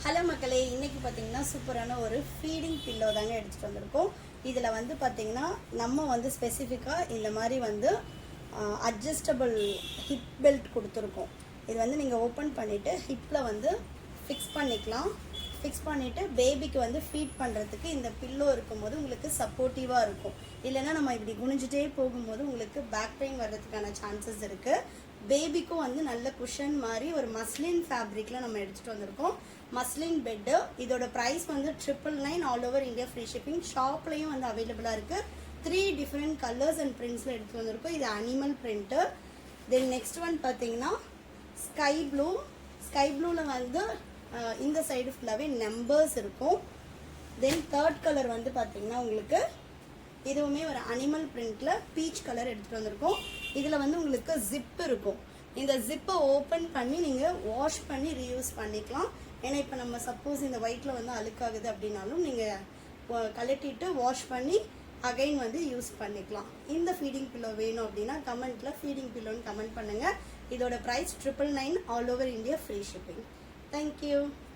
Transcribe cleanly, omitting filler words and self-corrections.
Hello மக்களே, இன்னைக்கு பார்த்தீங்கன்னா சூப்பரான ஒரு ஃபீடிங் பில்லோ தாங்க எடுத்துகிட்டு வந்திருக்கோம். இதில் வந்து பார்த்தீங்கன்னா நம்ம வந்து ஸ்பெசிஃபிக்காக இந்த மாதிரி வந்து அட்ஜஸ்டபிள் ஹிப் பெல்ட் கொடுத்துருக்கோம். இது வந்து நீங்கள் ஓப்பன் பண்ணிவிட்டு ஹிப்பில் வந்து ஃபிக்ஸ் பண்ணிக்கலாம். ஃபிக்ஸ் பண்ணிவிட்டு பேபிக்கு வந்து ஃபீட் பண்ணுறதுக்கு இந்த பில்லோ இருக்கும்போது உங்களுக்கு சப்போர்ட்டிவாக இருக்கும். இல்லைன்னா நம்ம இப்படி குனிஞ்சிட்டே போகும்போது உங்களுக்கு பேக் பெயின் வர்றதுக்கான சான்சஸ் இருக்குது. பேபிக்கும் வந்து நல்ல குஷன் மாதிரி ஒரு மஸ்லின் ஃபேப்ரிக்கில் நம்ம எடுத்துகிட்டு வந்திருக்கோம். Muslin bed. இதோட ப்ரைஸ் வந்து 999 all over India free shipping. ஷாப்லேயும் வந்து அவைலபிளாக இருக்குது. 3 டிஃப்ரெண்ட் கலர்ஸ் அண்ட் பிரிண்ட்ஸில் எடுத்துகிட்டு வந்திருக்கோம். இது animal print. Then next one பார்த்தீங்கன்னா ஸ்கை ப்ளூ. ஸ்கை ப்ளூவில் வந்து இந்த சைடு ஃபுல்லாகவே நம்பர்ஸ் இருக்கும். தென் தேர்ட் கலர் வந்து பார்த்தீங்கன்னா உங்களுக்கு இதுவுமே ஒரு அனிமல் பிரிண்டில் பீச் கலர் எடுத்துகிட்டு வந்திருக்கோம். இதில் வந்து உங்களுக்கு ஜிப் இருக்கும். இந்த ஜிப்பை ஓப்பன் பண்ணி நீங்கள் வாஷ் பண்ணி ரீயூஸ் பண்ணிக்கலாம். ஏன்னா இப்போ நம்ம சப்போஸ் இந்த ஒயிட்டில் வந்து அழுக்காகுது அப்படின்னாலும் நீங்கள் கலட்டிட்டு வாஷ் பண்ணி அகைன் வந்து யூஸ் பண்ணிக்கலாம். இந்த ஃபீடிங் பில்லோ வேணும் அப்படின்னா கமெண்ட்டில் ஃபீடிங் பில்லோன்னு கமெண்ட் பண்ணுங்கள். இதோட price 999 all over India free shipping. Thank you.